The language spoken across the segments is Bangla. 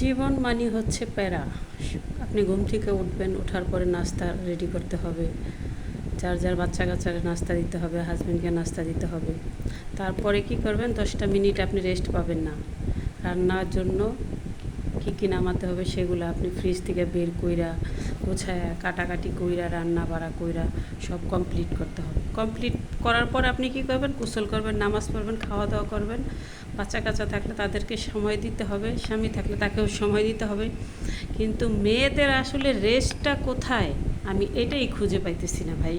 জীবন মানে হচ্ছে প্যারা। আপনি ঘুম থেকে উঠবেন, ওঠার পরে নাস্তা রেডি করতে হবে, যার যার বাচ্চা কাচ্চাকে নাস্তা দিতে হবে, হাজব্যান্ডকে নাস্তা দিতে হবে। তারপরে কি করবেন, 10টা মিনিট আপনি রেস্ট পাবেন না। রান্নার জন্য কী কী নামাতে হবে সেগুলো আপনি ফ্রিজ থেকে বের কইরা গোছায়া কাটাকাটি কইরা রান্না বাড়া কইরা সব কমপ্লিট করতে হবে। কমপ্লিট করার পর আপনি কী করবেন, গোসল করবেন, নামাজ পড়বেন, খাওয়া দাওয়া করবেন। বাচ্চা কাচ্চা থাকলে তাদেরকে সময় দিতে হবে, স্বামী থাকলে তাকেও সময় দিতে হবে। কিন্তু মেয়েদের আসলে রেস্টটা কোথায়, আমি এটাই খুঁজে পাইতেছি না ভাই।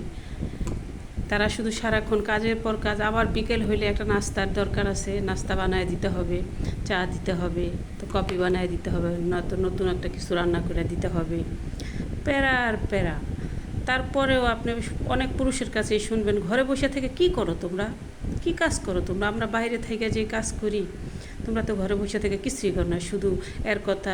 তারা শুধু সারাক্ষণ কাজের পর কাজ, আবার বিকেল হইলে একটা নাস্তার দরকার আছে, নাস্তা বানায় দিতে হবে, চা দিতে হবে, তো কফি বানায় দিতে হবে, নয়তো নতুন একটা কিছু রান্না করে দিতে হবে। প্যারা আর প্যারা। তারপরেও আপনি অনেক পুরুষের কাছেই শুনবেন, ঘরে বসে থেকে কি করো তোমরা, কি কাজ করো তোমরা, আমরা বাইরে থেকে যে কাজ করি, তোমরা তো ঘরে বসে থেকে কিছুই করো না, শুধু এর কথা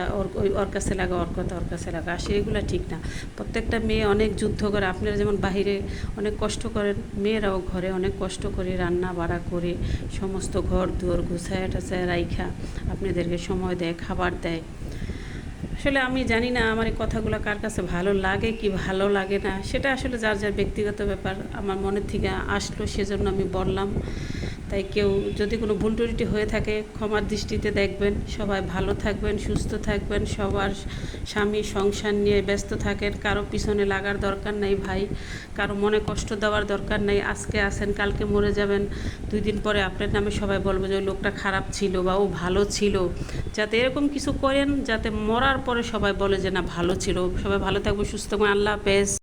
ওর কাছে লাগা, ওর কথা ওর কাছে লাগা। আসে এগুলো ঠিক না। প্রত্যেকটা মেয়ে অনেক যুদ্ধ করে, আপনারা যেমন বাহিরে অনেক কষ্ট করেন, মেয়েরাও ঘরে অনেক কষ্ট করে রান্না বাড়া করে সমস্ত ঘর দুয়ার গুছায় টাছায় রাইখা আপনাদেরকে সময় দেয়, খাবার দেয়। আসলে আমি জানি না আমার এই কথাগুলো কার কাছে ভালো লাগে কি ভালো লাগে না, সেটা আসলে যার যার ব্যক্তিগত ব্যাপার। আমার মনের থেকে আসলো সেজন্য আমি বললাম। তাই কেউ যদি কোনো ভুল ত্রুটি হয়ে থাকে ক্ষমার দৃষ্টিতে দেখবেন। সবাই ভালো থাকবেন, সুস্থ থাকবেন, সবার স্বামী সংসার নিয়ে ব্যস্ত থাকেন। কারো পিছনে লাগার দরকার নেই ভাই, কারো মনে কষ্ট দেওয়ার দরকার নেই। আজকে আছেন, কালকে মরে যাবেন, 2 দিন পরে আপনার নামে সবাই বলবে যে ওই লোকটা খারাপ ছিল বা ও ভালো ছিল। যাতে এরকম কিছু করেন যাতে মরার পরে সবাই বলে যে না ভালো ছিল। সবাই ভালো থাকবে, সুস্থ থাকবেন। আল্লাহ হাফেজ।